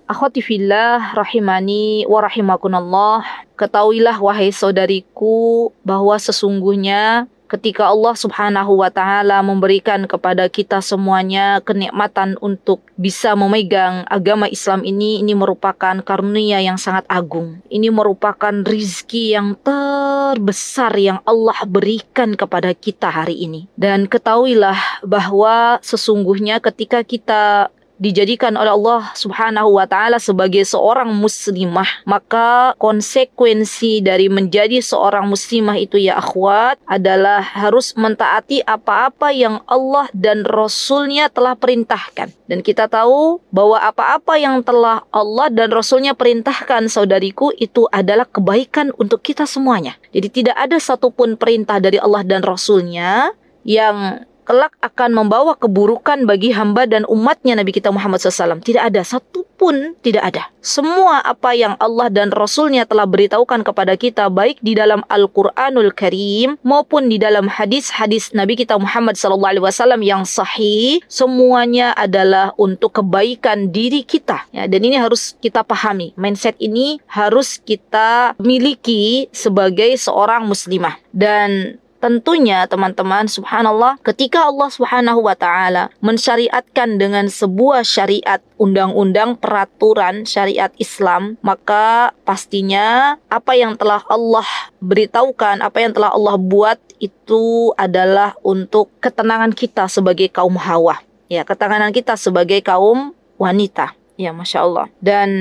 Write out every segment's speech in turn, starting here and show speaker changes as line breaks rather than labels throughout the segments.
Akhwati fillah rahimani wa rahimakunallah. Ketahuilah wahai saudariku bahwa sesungguhnya ketika Allah Subhanahu wa taala memberikan kepada kita semuanya kenikmatan untuk bisa memegang agama Islam ini merupakan karunia yang sangat agung. Ini merupakan rizki yang terbesar yang Allah berikan kepada kita hari ini. Dan ketahuilah bahwa sesungguhnya ketika kita dijadikan oleh Allah Subhanahu wa taala sebagai seorang muslimah, maka konsekuensi dari menjadi seorang muslimah itu ya akhwat adalah harus mentaati apa-apa yang Allah dan Rasulnya telah perintahkan. Dan kita tahu bahwa apa-apa yang telah Allah dan Rasulnya perintahkan, saudariku, itu adalah kebaikan untuk kita semuanya. Jadi tidak ada satupun perintah dari Allah dan Rasulnya yang kelak akan membawa keburukan bagi hamba dan umatnya Nabi kita Muhammad SAW. Tidak ada, satupun tidak ada. Semua apa yang Allah dan Rasulnya telah beritahukan kepada kita, baik di dalam Al-Quranul Karim maupun di dalam hadis-hadis Nabi kita Muhammad SAW yang sahih, semuanya adalah untuk kebaikan diri kita. Ya, dan ini harus kita pahami. Mindset ini harus kita miliki sebagai seorang muslimah. Dan tentunya teman-teman, subhanallah, ketika Allah Subhanahu wa taala mensyariatkan dengan sebuah syariat, undang-undang, peraturan syariat Islam, maka pastinya apa yang telah Allah beritahukan, apa yang telah Allah buat itu adalah untuk ketenangan kita sebagai kaum hawa. Ya, ketenangan kita sebagai kaum wanita. Ya, Masya Allah. Dan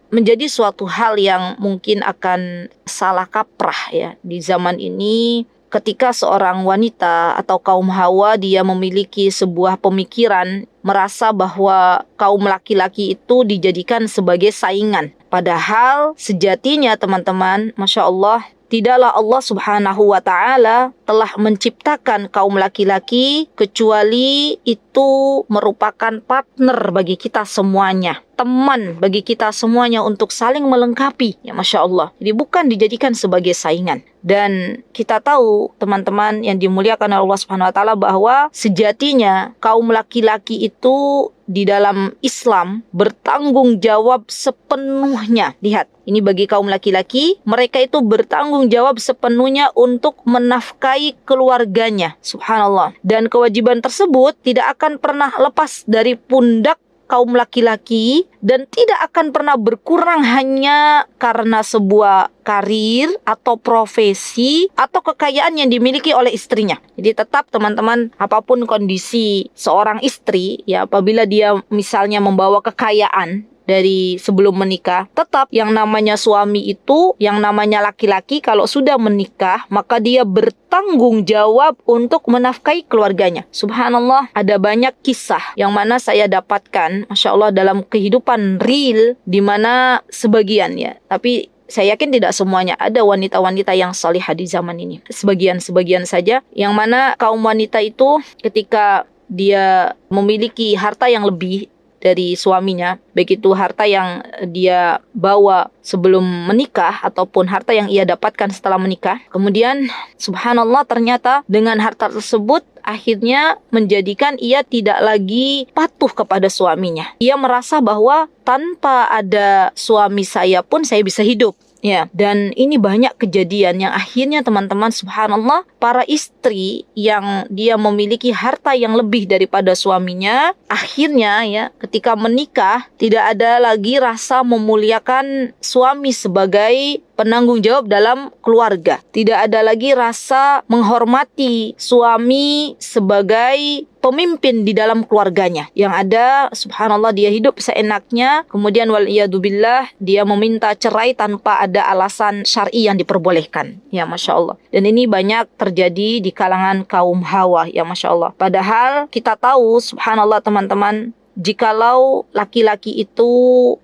menjadi suatu hal yang mungkin akan salah kaprah ya di zaman ini, ketika seorang wanita atau kaum hawa dia memiliki sebuah pemikiran merasa bahwa kaum laki-laki itu dijadikan sebagai saingan. Padahal sejatinya teman-teman, Masya Allah, tidaklah Allah Subhanahu wa taala telah menciptakan kaum laki-laki kecuali itu merupakan partner bagi kita semuanya, teman bagi kita semuanya untuk saling melengkapi. Ya, Masya Allah. Jadi bukan dijadikan sebagai saingan. Dan kita tahu teman-teman yang dimuliakan oleh Allah Subhanahu wa taala bahwa sejatinya kaum laki-laki itu di dalam Islam bertanggung jawab sepenuhnya. Lihat, ini bagi kaum laki-laki, mereka itu bertanggung jawab sepenuhnya untuk menafkahi keluarganya. Subhanallah. Dan kewajiban tersebut tidak akan pernah lepas dari pundak kaum laki-laki dan tidak akan pernah berkurang hanya karena sebuah karir atau profesi atau kekayaan yang dimiliki oleh istrinya. Jadi tetap teman-teman, apapun kondisi seorang istri, ya apabila dia misalnya membawa kekayaan dari sebelum menikah, tetap yang namanya suami itu, yang namanya laki-laki kalau sudah menikah, maka dia bertanggung jawab untuk menafkahi keluarganya. Subhanallah, ada banyak kisah yang mana saya dapatkan, Masya Allah, dalam kehidupan real, di mana sebagian ya, tapi saya yakin tidak semuanya, ada wanita-wanita yang salihah di zaman ini. Sebagian-sebagian saja, yang mana kaum wanita itu ketika dia memiliki harta yang lebih dari suaminya, baik itu harta yang dia bawa sebelum menikah ataupun harta yang ia dapatkan setelah menikah. Kemudian subhanallah, ternyata dengan harta tersebut akhirnya menjadikan ia tidak lagi patuh kepada suaminya. Ia merasa bahwa tanpa ada suami saya pun saya bisa hidup. Ya, dan ini banyak kejadian yang akhirnya teman-teman, subhanallah, para istri yang dia memiliki harta yang lebih daripada suaminya, akhirnya ya ketika menikah tidak ada lagi rasa memuliakan suami sebagai penanggung jawab dalam keluarga. Tidak ada lagi rasa menghormati suami sebagai pemimpin di dalam keluarganya. Yang ada, subhanallah, dia hidup seenaknya, kemudian waliyadzubillah dia meminta cerai tanpa ada alasan syar'i yang diperbolehkan. Ya, Masya Allah. Dan ini banyak terjadi di kalangan kaum hawa, ya Masya Allah. Padahal kita tahu, subhanallah teman-teman, jikalau laki-laki itu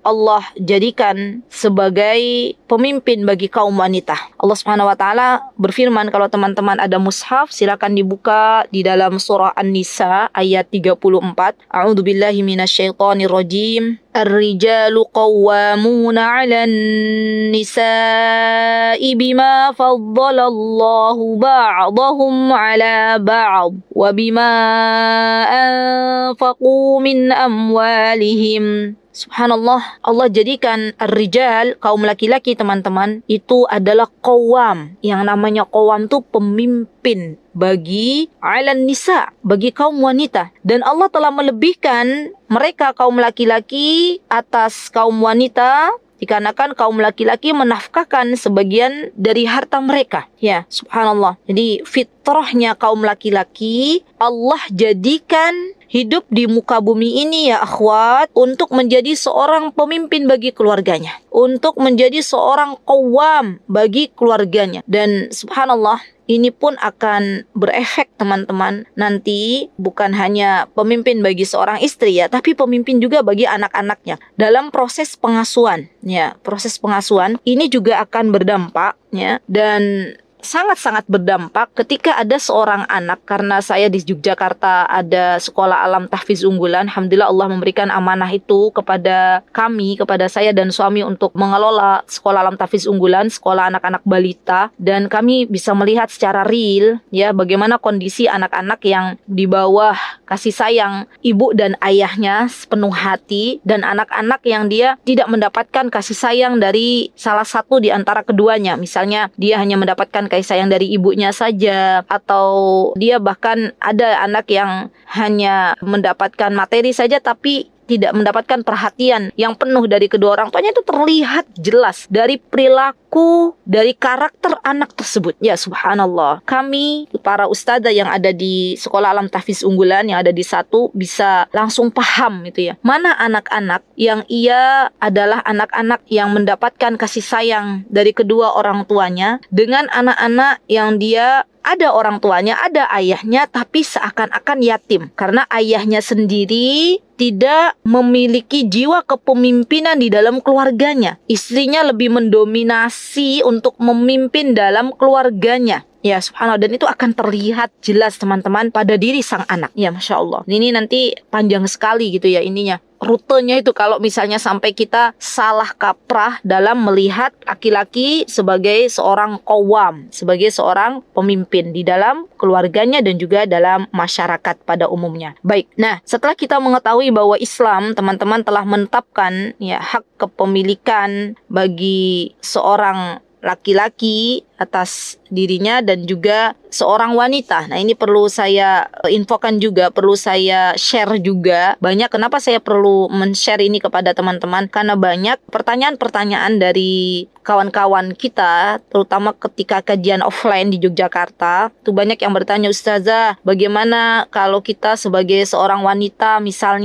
Allah jadikan sebagai pemimpin bagi kaum wanita. Allah Subhanahu wa taala berfirman, kalau teman-teman ada mushaf silakan dibuka di dalam surah An-Nisa ayat 34. A'udzubillahi minasyaitonir rajim. Ar-rijalu qawwamuna 'alan nisa'i bima faddalallahu ba'dahum 'ala ba'd wa bima anfaqu min amwalihim. Subhanallah, Allah jadikan ar-rijal, kaum laki-laki teman-teman, itu adalah qawwam. Yang namanya qawwam itu pemimpin bagi alan nisa, bagi kaum wanita. Dan Allah telah melebihkan mereka kaum laki-laki atas kaum wanita, dikarenakan kaum laki-laki menafkahkan sebagian dari harta mereka. Ya, subhanallah. Jadi fitrahnya kaum laki-laki Allah jadikan hidup di muka bumi ini ya akhwat untuk menjadi seorang pemimpin bagi keluarganya, untuk menjadi seorang qawwam bagi keluarganya. Dan subhanallah, ini pun akan berefek teman-teman, nanti bukan hanya pemimpin bagi seorang istri ya, tapi pemimpin juga bagi anak-anaknya dalam proses pengasuhan ya. Proses pengasuhan ini juga akan berdampak ya, dan sangat-sangat berdampak ketika ada seorang anak. Karena saya di Yogyakarta ada sekolah alam tahfiz unggulan, alhamdulillah Allah memberikan amanah itu kepada kami, kepada saya dan suami untuk mengelola sekolah alam tahfiz unggulan, sekolah anak-anak balita. Dan kami bisa melihat secara real ya bagaimana kondisi anak-anak yang di bawah kasih sayang ibu dan ayahnya sepenuh hati, dan anak-anak yang dia tidak mendapatkan kasih sayang dari salah satu di antara keduanya. Misalnya dia hanya mendapatkan kasih sayang dari ibunya saja, atau dia bahkan ada anak yang hanya mendapatkan materi saja tapi tidak mendapatkan perhatian yang penuh dari kedua orang tuanya. Itu terlihat jelas dari perilaku, dari karakter anak tersebut. Ya subhanallah, kami para ustadzah yang ada di sekolah alam tahfiz unggulan yang ada di satu bisa langsung paham itu ya, mana anak-anak yang ia adalah anak-anak yang mendapatkan kasih sayang dari kedua orang tuanya, dengan anak-anak yang dia ada orang tuanya, ada ayahnya, tapi seakan-akan yatim. Karena ayahnya sendiri tidak memiliki jiwa kepemimpinan di dalam keluarganya. Istrinya lebih mendominasi untuk memimpin dalam keluarganya. Ya subhanallah, dan itu akan terlihat jelas teman-teman pada diri sang anak. Ya Masya Allah, ini nanti panjang sekali gitu ya ininya. Rutenya itu kalau misalnya sampai kita salah kaprah dalam melihat laki-laki sebagai seorang qawwam, sebagai seorang pemimpin di dalam keluarganya dan juga dalam masyarakat pada umumnya. Baik, nah setelah kita mengetahui bahwa Islam teman-teman telah menetapkan ya hak kepemilikan bagi seorang laki-laki atas dirinya dan juga seorang wanita. Nah ini perlu saya infokan juga, perlu saya share juga. Banyak, kenapa saya perlu men-share ini kepada teman-teman? Karena banyak pertanyaan-pertanyaan dari kawan-kawan kita, terutama ketika kajian offline di Yogyakarta. Itu banyak yang bertanya, Ustazah, bagaimana kalau kita sebagai seorang wanita misal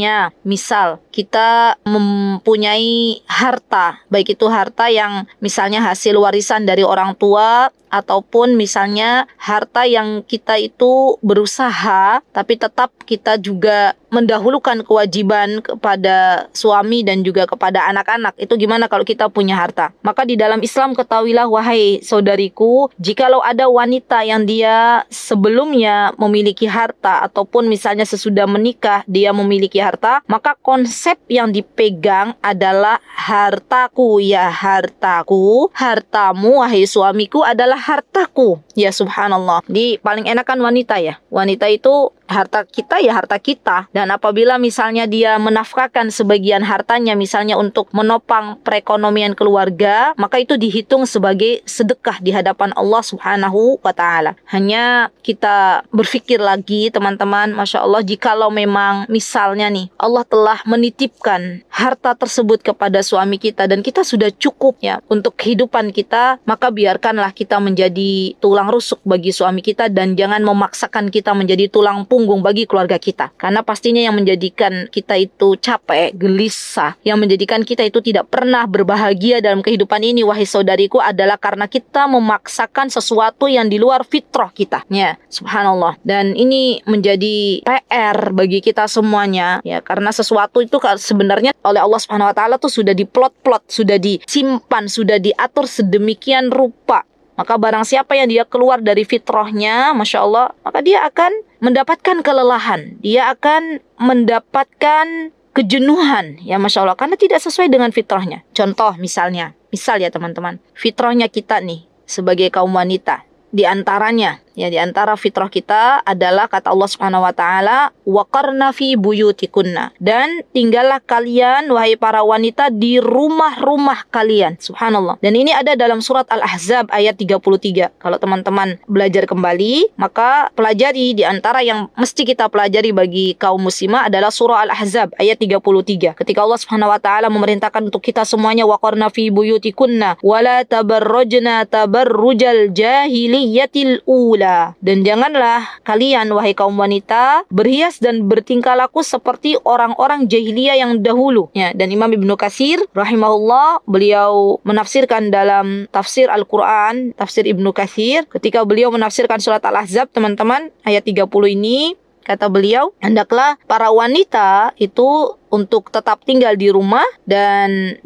kita mempunyai harta, baik itu harta yang misalnya hasil warisan dari orang tua, ataupun misalnya harta yang kita itu berusaha tapi tetap kita juga mendahulukan kewajiban kepada suami dan juga kepada anak-anak. Itu gimana kalau kita punya harta? Maka di dalam Islam ketahuilah wahai saudariku, jikalau ada wanita yang dia sebelumnya memiliki harta ataupun misalnya sesudah menikah dia memiliki harta, maka konsep yang dipegang adalah hartaku ya hartaku, hartamu wahai suamiku adalah hartaku. Ya subhanallah. Di paling enakan wanita ya. Wanita itu harta kita ya harta kita. Dan apabila misalnya dia menafkahkan sebagian hartanya misalnya untuk menopang perekonomian keluarga, maka itu dihitung sebagai sedekah di hadapan Allah Subhanahu wa taala. Hanya kita berpikir lagi teman-teman, Masya Allah, jikalau memang misalnya nih Allah telah menitipkan harta tersebut kepada suami kita dan kita sudah cukup ya untuk kehidupan kita, maka biarkanlah kita menjadi tulang rusuk bagi suami kita dan jangan memaksakan kita menjadi tulang punggung bagi keluarga kita. Karena pastinya yang menjadikan kita itu capek, gelisah, yang menjadikan kita itu tidak pernah berbahagia dalam kehidupan ini wahai saudariku adalah karena kita memaksakan sesuatu yang di luar fitrah kita. Ya, subhanallah. Dan ini menjadi PR bagi kita semuanya ya, karena sesuatu itu sebenarnya oleh Allah Subhanahu wa taala tuh sudah diplot-plot, sudah disimpan, sudah diatur sedemikian rupa. Maka barang siapa yang dia keluar dari fitrahnya, Masya Allah, maka dia akan mendapatkan kelelahan. Dia akan mendapatkan kejenuhan, ya Masya Allah, karena tidak sesuai dengan fitrahnya. Contoh misal ya teman-teman, fitrahnya kita nih sebagai kaum wanita, di antaranya Ya, di antara fitrah kita adalah kata Allah Subhanahu wa taala, "Waqarna fi buyutikunna." Dan tinggallah kalian wahai para wanita di rumah-rumah kalian. Subhanallah. Dan ini ada dalam surat Al-Ahzab ayat 33. Kalau teman-teman belajar kembali, maka pelajari di antara yang mesti kita pelajari bagi kaum muslimah adalah surah Al-Ahzab ayat 33. Ketika Allah Subhanahu wa taala memerintahkan untuk kita semuanya, waqarna fi buyutikunna wala tabarrajna tabarrujal jahiliyatil ula. Dan janganlah kalian wahai kaum wanita berhias dan bertingkah laku seperti orang-orang jahiliyah yang dahulu. Ya, dan Imam Ibnu Katsir rahimahullah, beliau menafsirkan dalam tafsir Al-Quran, tafsir Ibnu Katsir, ketika beliau menafsirkan surat Al-Ahzab, teman-teman, ayat 30 ini, kata beliau, hendaklah para wanita itu untuk tetap tinggal di rumah dan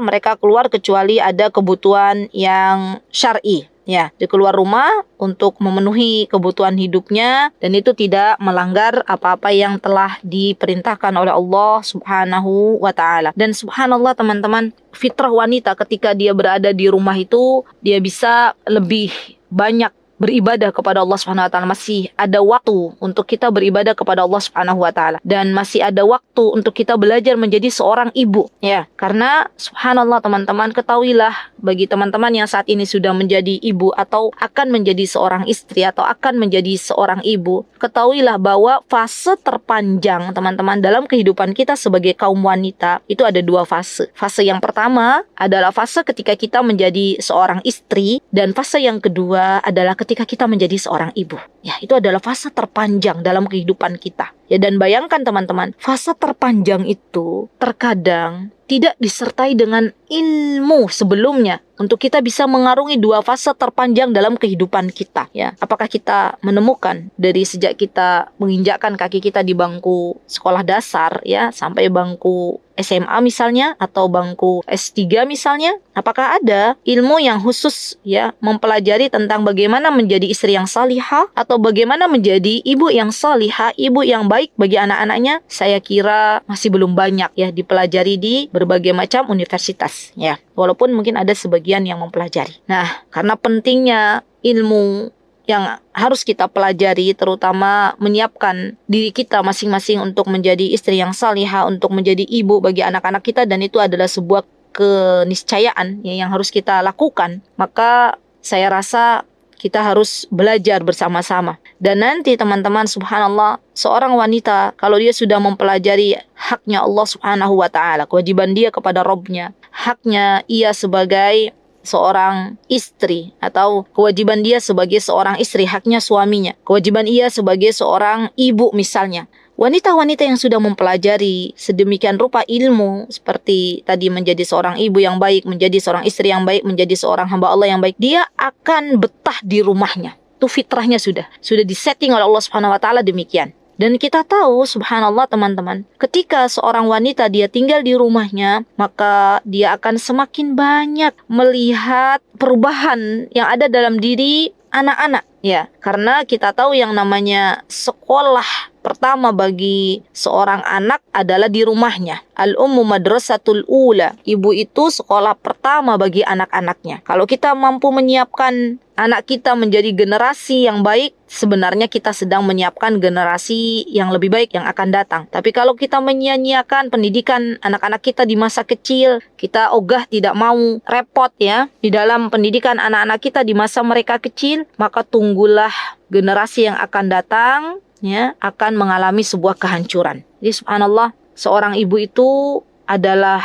mereka keluar kecuali ada kebutuhan yang syar'i. Ya, dia keluar rumah untuk memenuhi kebutuhan hidupnya dan itu tidak melanggar apa-apa yang telah diperintahkan oleh Allah Subhanahu wa taala. Dan subhanallah teman-teman, fitrah wanita ketika dia berada di rumah itu dia bisa lebih banyak beribadah kepada Allah Subhanahu wa taala. Masih ada waktu untuk kita beribadah kepada Allah Subhanahu wa taala dan masih ada waktu untuk kita belajar menjadi seorang ibu, ya. Karena subhanallah teman-teman, ketahuilah bagi teman-teman yang saat ini sudah menjadi ibu atau akan menjadi seorang istri atau akan menjadi seorang ibu, ketahuilah bahwa fase terpanjang teman-teman dalam kehidupan kita sebagai kaum wanita itu ada dua fase. Fase yang pertama adalah fase ketika kita menjadi seorang istri dan fase yang kedua adalah ketika kita menjadi seorang ibu. Ya, itu adalah fase terpanjang dalam kehidupan kita. Ya, dan bayangkan teman-teman, fase terpanjang itu terkadang tidak disertai dengan ilmu sebelumnya untuk kita bisa mengarungi dua fase terpanjang dalam kehidupan kita. Ya, apakah kita menemukan dari sejak kita menginjakkan kaki kita di bangku sekolah dasar ya sampai bangku SMA misalnya atau bangku S3 misalnya, apakah ada ilmu yang khusus ya mempelajari tentang bagaimana menjadi istri yang salihah atau bagaimana menjadi ibu yang salihah, ibu yang baik bagi anak-anaknya? Saya kira masih belum banyak ya dipelajari di berbagai macam universitas ya. Walaupun mungkin ada sebagian yang mempelajari. Nah, karena pentingnya ilmu yang harus kita pelajari, terutama menyiapkan diri kita masing-masing untuk menjadi istri yang salihah, untuk menjadi ibu bagi anak-anak kita, dan itu adalah sebuah keniscayaan ya, yang harus kita lakukan. Maka saya rasa kita harus belajar bersama-sama. Dan nanti teman-teman, subhanallah, seorang wanita kalau dia sudah mempelajari haknya Allah Subhanahu wa taala, kewajiban dia kepada Rabbnya, haknya ia sebagai seorang istri atau kewajiban dia sebagai seorang istri, haknya suaminya, kewajiban ia sebagai seorang ibu misalnya. Wanita-wanita yang sudah mempelajari sedemikian rupa ilmu seperti tadi menjadi seorang ibu yang baik, menjadi seorang istri yang baik, menjadi seorang hamba Allah yang baik, dia akan betah di rumahnya. Itu fitrahnya sudah disetting oleh Allah Subhanahu wa taala demikian. Dan kita tahu subhanallah teman-teman, ketika seorang wanita dia tinggal di rumahnya, maka dia akan semakin banyak melihat perubahan yang ada dalam diri anak-anak ya. Karena kita tahu yang namanya sekolah pertama bagi seorang anak adalah di rumahnya. Al-ummu madrasatul ula. Ibu itu sekolah pertama bagi anak-anaknya. Kalau kita mampu menyiapkan anak kita menjadi generasi yang baik, sebenarnya kita sedang menyiapkan generasi yang lebih baik yang akan datang. Tapi kalau kita menyia-nyiakan pendidikan anak-anak kita di masa kecil, kita ogah tidak mau repot ya di dalam pendidikan anak-anak kita di masa mereka kecil, maka tunggulah generasi yang akan datang ya akan mengalami sebuah kehancuran. Jadi subhanallah, seorang ibu itu adalah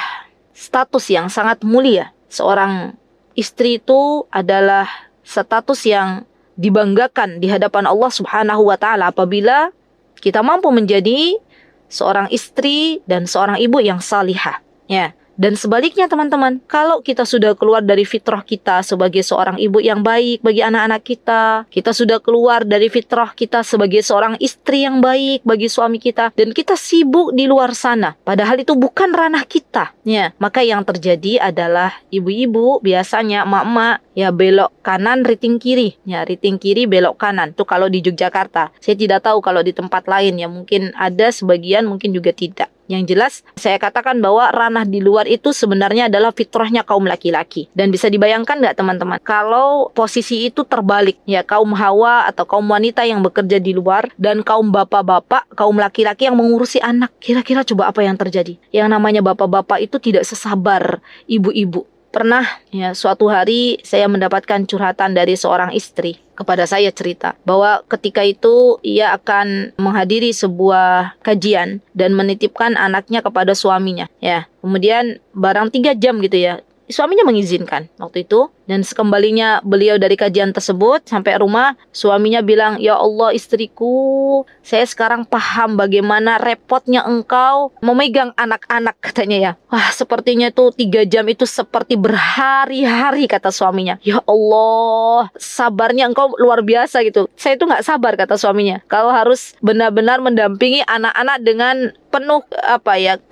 status yang sangat mulia. Seorang istri itu adalah status yang dibanggakan di hadapan Allah Subhanahu wa taala apabila kita mampu menjadi seorang istri dan seorang ibu yang salihah ya. Dan sebaliknya teman-teman, kalau kita sudah keluar dari fitrah kita sebagai seorang ibu yang baik bagi anak-anak kita, kita sudah keluar dari fitrah kita sebagai seorang istri yang baik bagi suami kita, dan kita sibuk di luar sana, padahal itu bukan ranah kita, ya, maka yang terjadi adalah ibu-ibu biasanya emak-emak ya belok kanan riting kiri, ya riting kiri belok kanan. Itu kalau di Yogyakarta. Saya tidak tahu kalau di tempat lain ya, mungkin ada sebagian, mungkin juga tidak. Yang jelas saya katakan bahwa ranah di luar itu sebenarnya adalah fitrahnya kaum laki-laki. Dan bisa dibayangkan nggak teman-teman, kalau posisi itu terbalik, ya kaum hawa atau kaum wanita yang bekerja di luar dan kaum bapak-bapak, kaum laki-laki yang mengurusi anak. Kira-kira coba apa yang terjadi? Yang namanya bapak-bapak itu tidak sesabar ibu-ibu. Pernah ya suatu hari saya mendapatkan curhatan dari seorang istri kepada saya, cerita bahwa ketika itu ia akan menghadiri sebuah kajian dan menitipkan anaknya kepada suaminya. Ya, kemudian barang 3 jam gitu ya, suaminya mengizinkan waktu itu. Dan sekembalinya beliau dari kajian tersebut sampai rumah, suaminya bilang, "Ya Allah istriku, saya sekarang paham bagaimana repotnya engkau memegang anak-anak," katanya ya. Wah, sepertinya tuh 3 jam itu seperti berhari-hari, kata suaminya. "Ya Allah, sabarnya engkau luar biasa," gitu. "Saya itu nggak sabar," kata suaminya, "kalau harus benar-benar mendampingi anak-anak dengan penuh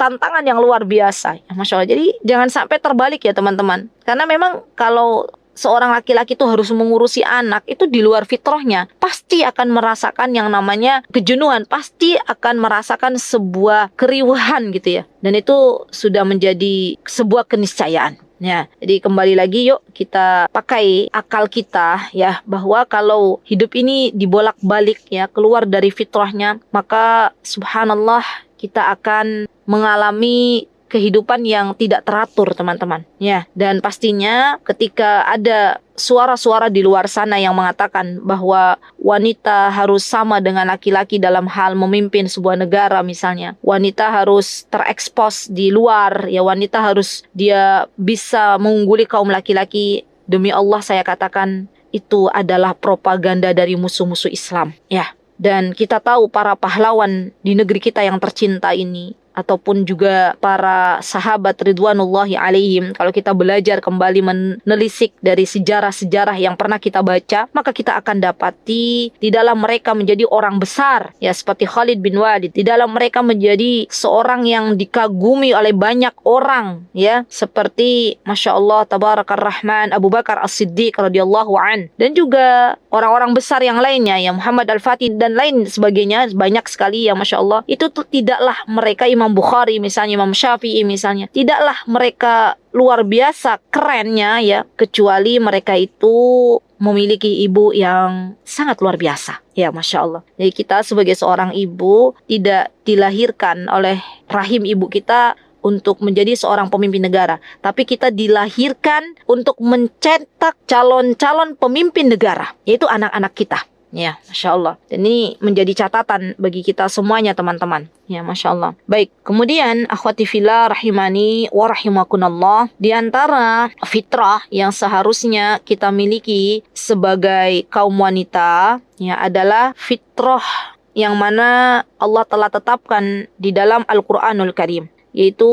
tantangan yang luar biasa." Ya, Masya Allah. Jadi jangan sampai terbalik ya teman-teman. Karena memang kalau seorang laki-laki itu harus mengurusi anak, itu di luar fitrahnya, pasti akan merasakan yang namanya kejenuhan, pasti akan merasakan sebuah keriuhan gitu ya. Dan itu sudah menjadi sebuah keniscayaan. Ya, jadi kembali lagi yuk kita pakai akal kita ya, bahwa kalau hidup ini dibolak-balik ya, keluar dari fitrahnya, maka subhanallah kita akan mengalami kehidupan yang tidak teratur teman-teman ya. Dan pastinya ketika ada suara-suara di luar sana yang mengatakan bahwa wanita harus sama dengan laki-laki dalam hal memimpin sebuah negara misalnya, wanita harus terekspos di luar ya, wanita harus dia bisa mengungguli kaum laki-laki, demi Allah saya katakan itu adalah propaganda dari musuh-musuh Islam ya. Dan kita tahu para pahlawan di negeri kita yang tercinta ini, ataupun juga para sahabat ridwanullahi alaihim, kalau kita belajar kembali menelisik dari sejarah-sejarah yang pernah kita baca, maka kita akan dapati di dalam mereka menjadi orang besar ya, seperti Khalid bin Walid. Di dalam mereka menjadi seorang yang dikagumi oleh banyak orang ya, seperti Masya Allah Tabarakar Rahman Abu Bakar As-Siddiq radhiyallahu an. Dan juga orang-orang besar yang lainnya ya, Muhammad Al-Fatih dan lain sebagainya, banyak sekali ya Masya Allah. Itu tuh tidaklah mereka Imam Bukhari misalnya, Imam Syafi'i misalnya, tidaklah mereka luar biasa kerennya ya, kecuali mereka itu memiliki ibu yang sangat luar biasa ya Masya Allah. Jadi kita sebagai seorang ibu tidak dilahirkan oleh rahim ibu kita untuk menjadi seorang pemimpin negara, tapi kita dilahirkan untuk mencetak calon-calon pemimpin negara, yaitu anak-anak kita. Ya, Masya Allah. Dan ini menjadi catatan bagi kita semuanya teman-teman. Ya, Masya Allah. Baik, kemudian akhwati fillah rahimani wa rahimakunallah, di antara fitrah yang seharusnya kita miliki sebagai kaum wanita ya adalah fitrah yang mana Allah telah tetapkan di dalam Al-Quranul Karim, yaitu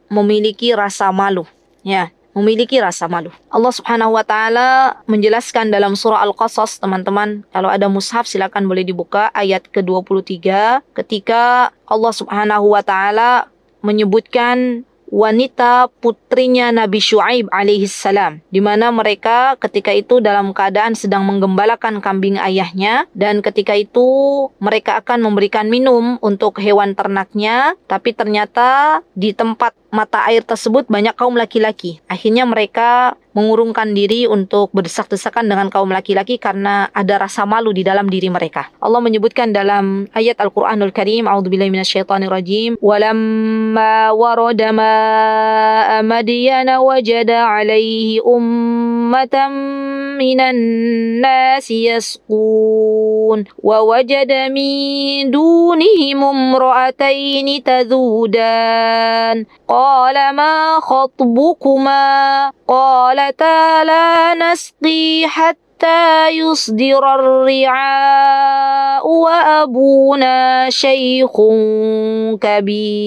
memiliki rasa malu. Ya, memiliki rasa malu. Allah Subhanahu wa taala menjelaskan dalam surah Al-Qasas, teman-teman, kalau ada mushaf silakan boleh dibuka ayat ke-23, ketika Allah Subhanahu wa taala menyebutkan wanita putrinya Nabi Syuaib alaihissalam, di mana mereka ketika itu dalam keadaan sedang menggembalakan kambing ayahnya, dan ketika itu mereka akan memberikan minum untuk hewan ternaknya, tapi ternyata di tempat mata air tersebut banyak kaum laki-laki. Akhirnya mereka mengurungkan diri untuk berdesak-desakan dengan kaum laki-laki karena ada rasa malu di dalam diri mereka. Allah menyebutkan dalam ayat Al-Quranul Karim, A'udzubillahi minasyaitonirrajim, "Walamma warada ma'a Madyana wajada 'alaihi ummatan minan nasi yasqun wa wajada min dunihim imra'ataini tadhudan qala ma khatbukuma qalata la nasqi hatta yusdira ar-ri'a'u wa abuna syaikhun kabir."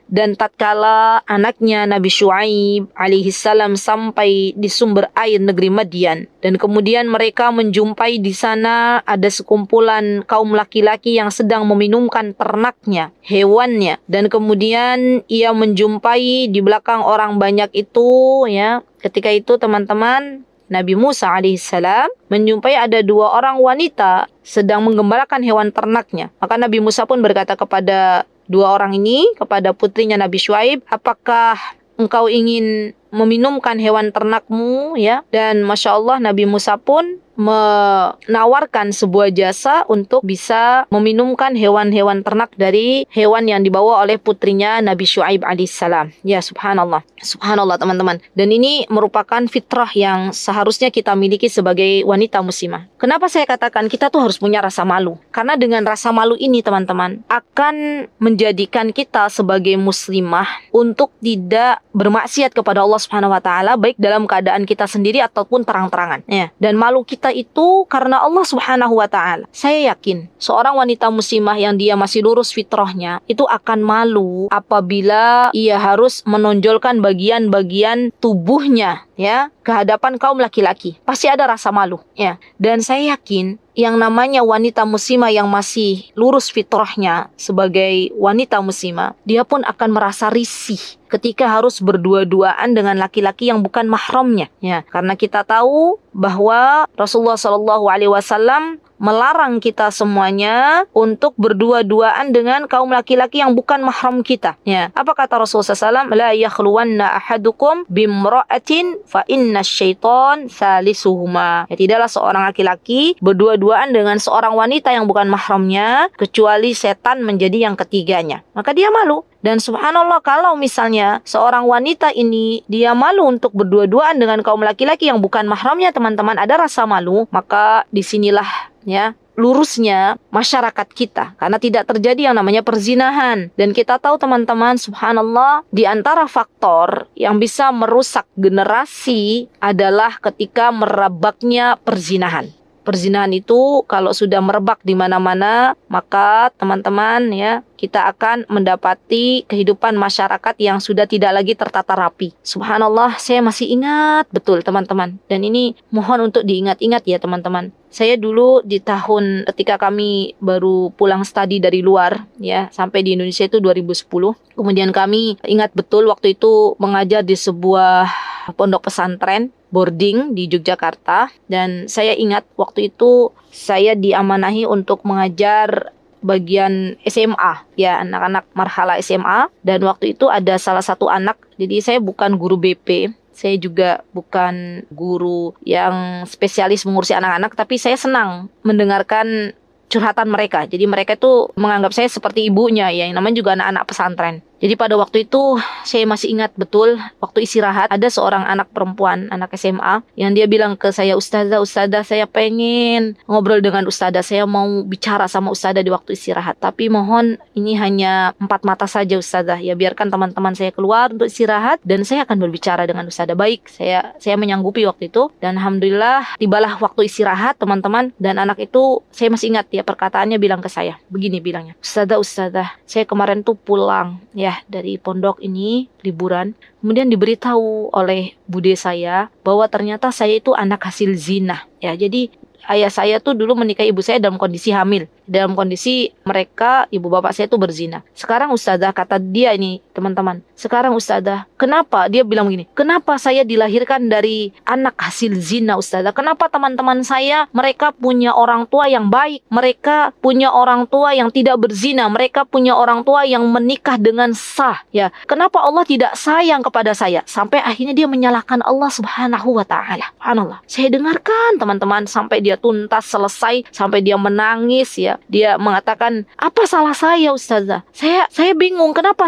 Dan tatkala anaknya Nabi Syuaib alaihissalam sampai di sumber air negeri Madian, dan kemudian mereka menjumpai di sana ada sekumpulan kaum laki-laki yang sedang meminumkan ternaknya, hewannya, dan kemudian ia menjumpai di belakang orang banyak itu ya. Ketika itu teman-teman, Nabi Musa alaihissalam menjumpai ada 2 orang wanita sedang menggembalakan hewan ternaknya. Maka Nabi Musa pun berkata kepada dua orang ini kepada putrinya Nabi Syuaib, apakah engkau ingin meminumkan hewan ternakmu, ya? Dan Masya Allah, Nabi Musa pun menawarkan sebuah jasa untuk bisa meminumkan hewan-hewan ternak dari hewan yang dibawa oleh putrinya Nabi Syuaib alaihissalam. Ya, subhanallah. Subhanallah teman-teman. Dan ini merupakan fitrah yang seharusnya kita miliki sebagai wanita muslimah. Kenapa saya katakan kita tuh harus punya rasa malu? Karena dengan rasa malu ini teman-teman akan menjadikan kita sebagai muslimah untuk tidak bermaksiat kepada Allah Subhanahu wa taala, baik dalam keadaan kita sendiri ataupun terang-terangan, ya. Dan malu kita itu karena Allah Subhanahu wa taala. Saya yakin seorang wanita muslimah yang dia masih lurus fitrahnya itu akan malu apabila ia harus menonjolkan bagian-bagian tubuhnya, ya, ke hadapan kaum laki-laki. Pasti ada rasa malu, ya. Dan saya yakin yang namanya wanita muslimah yang masih lurus fitrahnya sebagai wanita muslimah, dia pun akan merasa risih ketika harus berdua-duaan dengan laki-laki yang bukan mahramnya, ya. Karena kita tahu bahwa Rasulullah SAW melarang kita semuanya untuk berdua-duaan dengan kaum laki-laki yang bukan mahram kita, ya. Apa kata Rasulullah SAW? La yakhluwanna ahadukum bimra'atin fa inna syaitan salisuhuma. Ya, tidaklah seorang laki-laki berdua-duaan dengan seorang wanita yang bukan mahramnya kecuali setan menjadi yang ketiganya. Maka dia malu. Dan subhanallah, kalau misalnya seorang wanita ini dia malu untuk berdua-duaan dengan kaum laki-laki yang bukan mahramnya, teman-teman, ada rasa malu, maka disinilah, ya, lurusnya masyarakat kita, karena tidak terjadi yang namanya perzinahan. Dan kita tahu teman-teman, subhanallah, di antara faktor yang bisa merusak generasi adalah ketika merebaknya perzinahan. Perzinahan itu kalau sudah merebak di mana-mana, maka teman-teman, ya, kita akan mendapati kehidupan masyarakat yang sudah tidak lagi tertata rapi. Subhanallah, saya masih ingat betul teman-teman. Dan ini mohon untuk diingat-ingat ya teman-teman. Saya dulu di tahun ketika kami baru pulang studi dari luar, ya, sampai di Indonesia itu 2010. Kemudian kami ingat betul waktu itu mengajar di sebuah pondok pesantren boarding di Yogyakarta. Dan saya ingat waktu itu saya diamanahi untuk mengajar bagian SMA, ya, anak-anak marhala SMA. Dan waktu itu ada salah satu anak, jadi saya bukan guru BP, saya juga bukan guru yang spesialis mengurusi anak-anak, tapi saya senang mendengarkan curhatan mereka. Jadi mereka itu menganggap saya seperti ibunya, ya, yang namanya juga anak-anak pesantren. Jadi pada waktu itu saya masih ingat betul, waktu istirahat ada seorang anak perempuan, anak SMA, yang dia bilang ke saya, Ustazah, saya pengen ngobrol dengan Ustazah, saya mau bicara sama Ustazah di waktu istirahat, tapi mohon ini hanya 4 mata saja Ustazah, ya, biarkan teman-teman saya keluar untuk istirahat dan saya akan berbicara dengan Ustazah. Baik, saya menyanggupi waktu itu. Dan alhamdulillah tibalah waktu istirahat teman-teman, dan anak itu saya masih ingat, ya, perkataannya bilang ke saya, begini bilangnya, Ustazah, saya kemarin tuh pulang, ya, dari pondok ini liburan, kemudian diberitahu oleh bude saya bahwa ternyata saya itu anak hasil zina, ya. Jadi ayah saya tuh dulu menikahi ibu saya dalam kondisi hamil, dalam kondisi mereka, ibu bapak saya tuh berzina. Sekarang Ustazah, kata dia ini teman-teman, sekarang Ustazah, kenapa, dia bilang begini, kenapa saya dilahirkan dari anak hasil zina Ustazah? Kenapa teman-teman saya mereka punya orang tua yang baik, mereka punya orang tua yang tidak berzina, mereka punya orang tua yang menikah dengan sah, ya, kenapa Allah tidak sayang kepada saya? Sampai akhirnya dia menyalahkan Allah Subhanahu wa taala. Subhanallah, saya dengarkan teman-teman sampai dia tuntas selesai, sampai dia menangis, ya. Dia mengatakan, apa salah saya Ustazah? Saya bingung, kenapa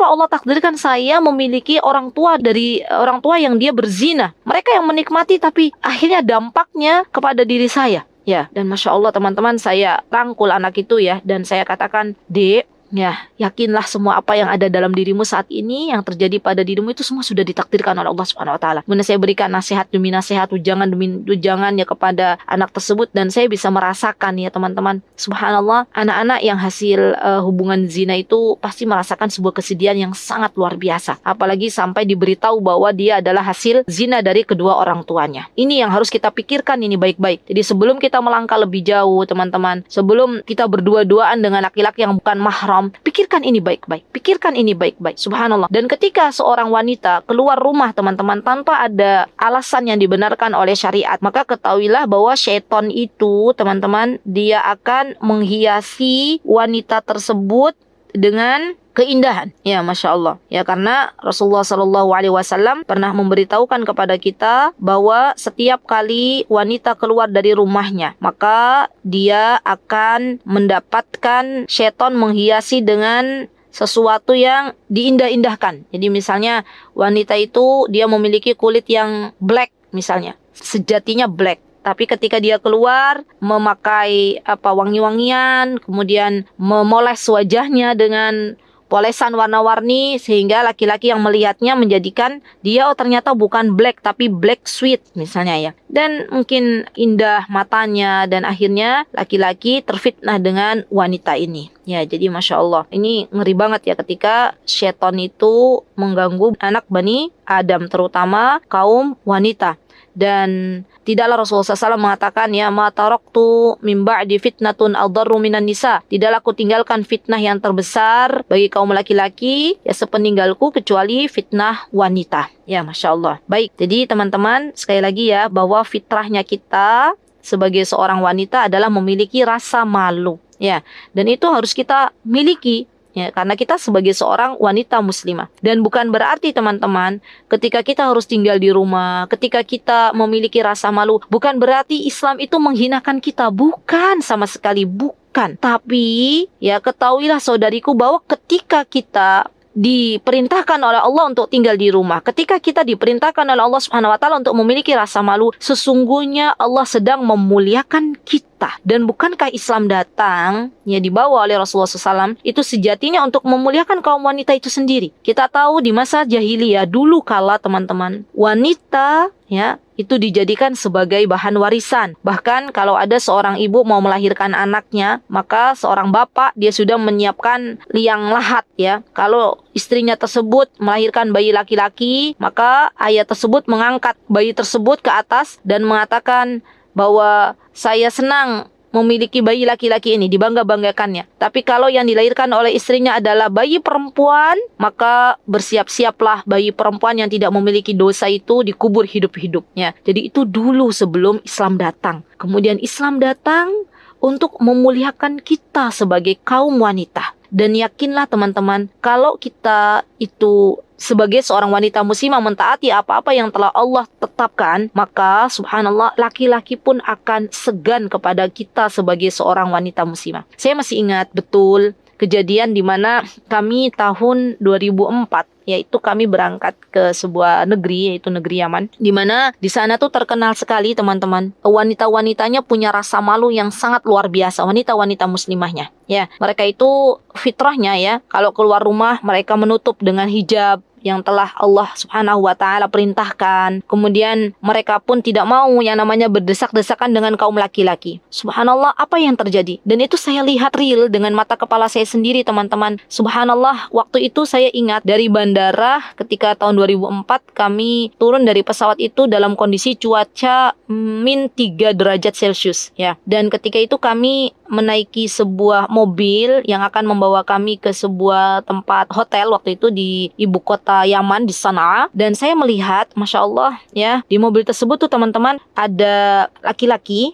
Allah takdirkan saya memiliki orang tua dari orang tua yang dia berzina. Mereka yang menikmati, tapi akhirnya dampaknya kepada diri saya, ya. Dan Masya Allah teman-teman, saya rangkul anak itu, ya, dan saya katakan, Dek, ya, yakinlah semua apa yang ada dalam dirimu saat ini, yang terjadi pada dirimu itu semua sudah ditakdirkan oleh Allah Subhanahu wa taala. Kemudian saya berikan nasihat demi nasihat, ujangan demi ujangan, ya, kepada anak tersebut, dan saya bisa merasakan, ya teman-teman, subhanallah, anak-anak yang hasil hubungan zina itu pasti merasakan sebuah kesedihan yang sangat luar biasa, apalagi sampai diberitahu bahwa dia adalah hasil zina dari kedua orang tuanya. Ini yang harus kita pikirkan ini baik-baik. Jadi sebelum kita melangkah lebih jauh teman-teman, sebelum kita berdua-duaan dengan laki-laki yang bukan mahram, pikirkan ini baik-baik. Pikirkan ini baik-baik. Subhanallah. Dan ketika seorang wanita keluar rumah teman-teman tanpa ada alasan yang dibenarkan oleh syariat, maka ketahuilah bahwa syaitan itu teman-teman, dia akan menghiasi wanita tersebut dengan keindahan. Ya, Masya Allah. Ya, karena Rasulullah SAW pernah memberitahukan kepada kita bahwa setiap kali wanita keluar dari rumahnya, maka dia akan mendapatkan setan menghiasi dengan sesuatu yang diindah-indahkan. Jadi misalnya wanita itu dia memiliki kulit yang black misalnya, sejatinya black. Tapi ketika dia keluar memakai wangi-wangian, kemudian memoles wajahnya dengan polesan warna-warni, sehingga laki-laki yang melihatnya menjadikan dia ternyata bukan black tapi black sweet misalnya ya. Dan mungkin indah matanya, dan akhirnya laki-laki terfitnah dengan wanita ini. Ya, jadi Masya Allah, ini ngeri banget ya ketika syaitan itu mengganggu anak Bani Adam, terutama kaum wanita. Dan tidaklah Rasulullah SAW mengatakan, ya ma taraktu min ba'di fitnatun adharru minan nisa, tidaklah aku tinggalkan fitnah yang terbesar bagi kaum laki-laki ya sepeninggalku kecuali fitnah wanita. Ya, Masya Allah. Baik, jadi teman-teman, sekali lagi ya, bahwa fitrahnya kita sebagai seorang wanita adalah memiliki rasa malu. Ya, dan itu harus kita miliki. Ya, karena kita sebagai seorang wanita muslimah. Dan bukan berarti teman-teman, ketika kita harus tinggal di rumah, ketika kita memiliki rasa malu, bukan berarti Islam itu menghinakan kita. Bukan, sama sekali bukan. Tapi ya ketahuilah saudariku bahwa ketika kita diperintahkan oleh Allah untuk tinggal di rumah, ketika kita diperintahkan oleh Allah Subhanahu wa taala untuk memiliki rasa malu, sesungguhnya Allah sedang memuliakan kita. Dan bukankah Islam datang ya dibawa oleh Rasulullah SAW itu sejatinya untuk memuliakan kaum wanita itu sendiri. Kita tahu di masa jahiliyah dulu kala teman-teman, wanita ya itu dijadikan sebagai bahan warisan. Bahkan kalau ada seorang ibu mau melahirkan anaknya, maka seorang bapak dia sudah menyiapkan liang lahat ya. Kalau istrinya tersebut melahirkan bayi laki-laki, maka ayah tersebut mengangkat bayi tersebut ke atas dan mengatakan bahwa saya senang memiliki bayi laki-laki ini, dibangga-banggakannya. Tapi kalau yang dilahirkan oleh istrinya adalah bayi perempuan, maka bersiap-siaplah bayi perempuan yang tidak memiliki dosa itu dikubur hidup-hidupnya. Jadi itu dulu sebelum Islam datang. Kemudian Islam datang untuk memuliakan kita sebagai kaum wanita. Dan yakinlah teman-teman, kalau kita itu sebagai seorang wanita muslimah mentaati apa-apa yang telah Allah tetapkan, maka subhanallah laki-laki pun akan segan kepada kita sebagai seorang wanita muslimah. Saya masih ingat betul kejadian di mana kami tahun 2004 yaitu kami berangkat ke sebuah negeri, yaitu negeri Yaman, di mana di sana tuh terkenal sekali teman-teman, wanita-wanitanya punya rasa malu yang sangat luar biasa, wanita-wanita muslimahnya ya. Mereka itu fitrahnya ya, kalau keluar rumah mereka menutup dengan hijab yang telah Allah Subhanahu wa taala perintahkan. Kemudian mereka pun tidak mau yang namanya berdesak-desakan dengan kaum laki-laki. Subhanallah, apa yang terjadi? Dan itu saya lihat real dengan mata kepala saya sendiri teman-teman. Subhanallah, waktu itu saya ingat dari bandara ketika tahun 2004 kami turun dari pesawat itu dalam kondisi cuaca -3 derajat Celcius ya. Dan ketika itu kami menaiki sebuah mobil yang akan membawa kami ke sebuah tempat hotel waktu itu di ibu kota Yaman, di Sana'a. Dan saya melihat, Masya Allah ya, di mobil tersebut tuh teman-teman ada laki-laki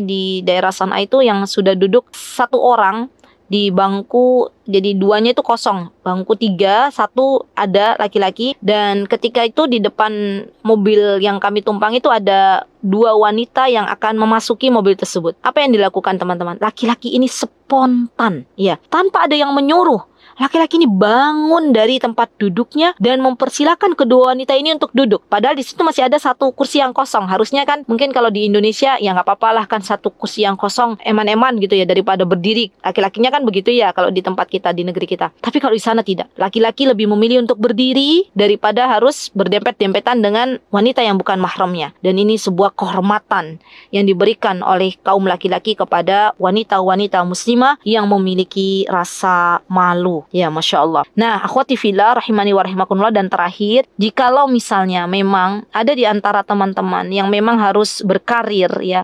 di daerah Sana'a itu yang sudah duduk satu orang di bangku, jadi duanya itu kosong, bangku 3, satu ada laki-laki. Dan ketika itu di depan mobil yang kami tumpang itu ada 2 wanita yang akan memasuki mobil tersebut. Apa yang dilakukan teman-teman? Laki-laki ini spontan ya, tanpa ada yang menyuruh. Laki-laki ini bangun dari tempat duduknya dan mempersilahkan kedua wanita ini untuk duduk. Padahal di situ masih ada satu kursi yang kosong. Harusnya kan mungkin kalau di Indonesia ya nggak apa-apa lah kan, satu kursi yang kosong eman-eman gitu ya daripada berdiri. Laki-lakinya kan begitu ya kalau di tempat kita, di negeri kita. Tapi kalau di sana tidak. Laki-laki lebih memilih untuk berdiri daripada harus berdempet-dempetan dengan wanita yang bukan mahramnya. Dan ini sebuah kehormatan yang diberikan oleh kaum laki-laki kepada wanita-wanita muslimah yang memiliki rasa malu. Ya, Masya Allah. Nah, akhwati fillah rahimani wa rahimakumullah, dan terakhir, jikalau misalnya memang ada di antara teman-teman yang memang harus berkarir ya,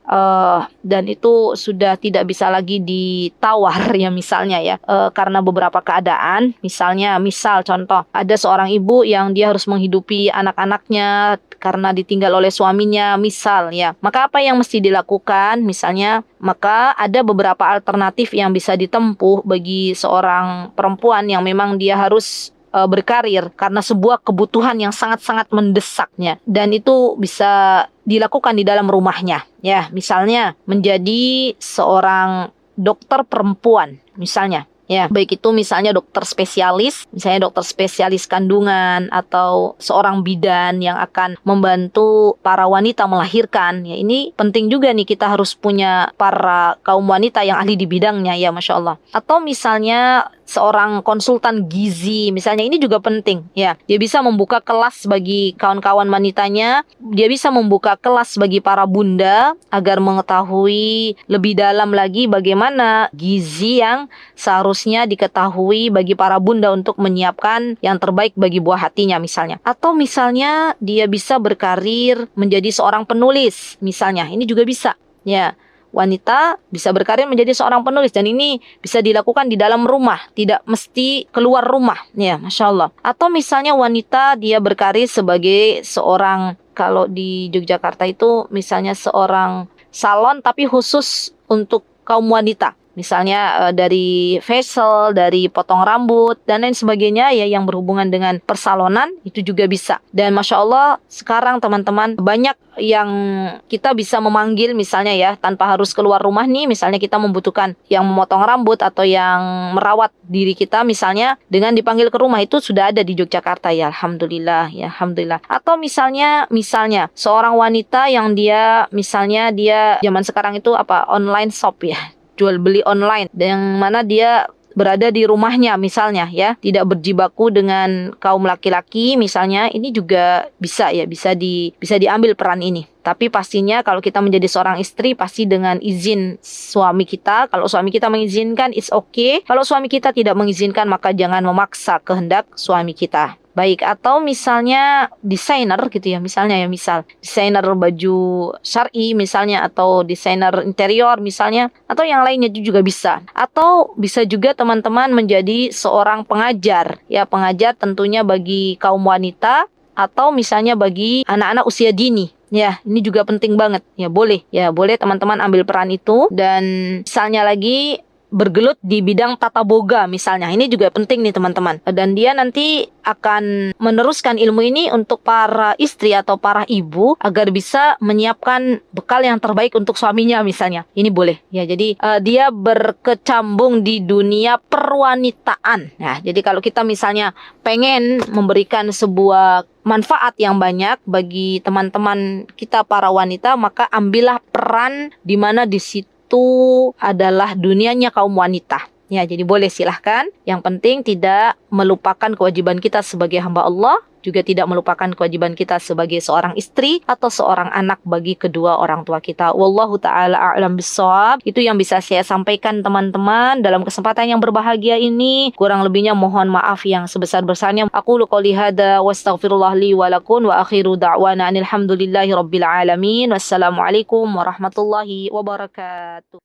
dan itu sudah tidak bisa lagi ditawar ya misalnya ya, karena beberapa keadaan, misal contoh, ada seorang ibu yang dia harus menghidupi anak-anaknya karena ditinggal oleh suaminya misal ya, maka apa yang mesti dilakukan? Misalnya Maka ada beberapa alternatif yang bisa ditempuh bagi seorang perempuan yang memang dia harus berkarir karena sebuah kebutuhan yang sangat-sangat mendesaknya, dan itu bisa dilakukan di dalam rumahnya. Ya, misalnya menjadi seorang dokter perempuan misalnya. Ya, baik itu misalnya dokter spesialis, misalnya dokter spesialis kandungan atau seorang bidan yang akan membantu para wanita melahirkan. Ya, ini penting juga nih, kita harus punya para kaum wanita yang ahli di bidangnya, ya Masya Allah. Atau misalnya seorang konsultan gizi, misalnya, ini juga penting. Ya, dia bisa membuka kelas bagi kawan-kawan wanitanya, dia bisa membuka kelas bagi para bunda agar mengetahui lebih dalam lagi bagaimana gizi yang seharusnya diketahui bagi para bunda untuk menyiapkan yang terbaik bagi buah hatinya misalnya. Atau misalnya dia bisa berkarir menjadi seorang penulis misalnya, ini juga bisa. Ya, wanita bisa berkarir menjadi seorang penulis, dan ini bisa dilakukan di dalam rumah, tidak mesti keluar rumah. Ya, Masya Allah. Atau misalnya wanita dia berkarir sebagai seorang, kalau di Yogyakarta itu misalnya seorang salon tapi khusus untuk kaum wanita. Misalnya dari facial, dari potong rambut, dan lain sebagainya ya, yang berhubungan dengan persalonan, itu juga bisa. Dan Masya Allah, sekarang teman-teman banyak yang kita bisa memanggil misalnya ya, tanpa harus keluar rumah nih. Misalnya kita membutuhkan yang memotong rambut atau yang merawat diri kita misalnya, dengan dipanggil ke rumah, itu sudah ada di Yogyakarta ya, Alhamdulillah ya, Alhamdulillah. Atau misalnya seorang wanita yang dia misalnya dia zaman sekarang itu online shop ya, jual beli online, yang mana dia berada di rumahnya misalnya ya, tidak berjibaku dengan kaum laki-laki misalnya. Ini juga bisa ya, bisa diambil peran ini. Tapi pastinya kalau kita menjadi seorang istri, pasti dengan izin suami kita. Kalau suami kita mengizinkan, it's okay. Kalau suami kita tidak mengizinkan, maka jangan memaksa kehendak suami kita. Baik, atau misalnya desainer gitu ya, misal desainer baju syar'i misalnya, atau desainer interior misalnya, atau yang lainnya juga bisa. Atau bisa juga teman-teman menjadi seorang pengajar, ya, pengajar tentunya bagi kaum wanita, atau misalnya bagi anak-anak usia dini. Ya, ini juga penting banget. Ya, boleh teman-teman ambil peran itu. Dan misalnya lagi bergelut di bidang tata boga misalnya, ini juga penting nih teman-teman. Dan dia nanti akan meneruskan ilmu ini untuk para istri atau para ibu agar bisa menyiapkan bekal yang terbaik untuk suaminya misalnya. Ini boleh ya. Jadi dia berkecambung di dunia perwanitaan. Nah, jadi kalau kita misalnya pengen memberikan sebuah manfaat yang banyak bagi teman-teman kita para wanita, maka ambillah peran di mana di situ adalah dunianya kaum wanita. Ya, jadi boleh, silahkan. Yang penting tidak melupakan kewajiban kita sebagai hamba Allah, juga tidak melupakan kewajiban kita sebagai seorang istri atau seorang anak bagi kedua orang tua kita. Wallahu ta'ala a'lam bissawab. Itu yang bisa saya sampaikan teman-teman dalam kesempatan yang berbahagia ini. Kurang lebihnya mohon maaf yang sebesar-besarnya. Aqulu qouli hadza wa astaghfirullah li wa lakum wa akhiru da'wana alhamdulillahi rabbil alamin. Wassalamualaikum warahmatullahi wabarakatuh.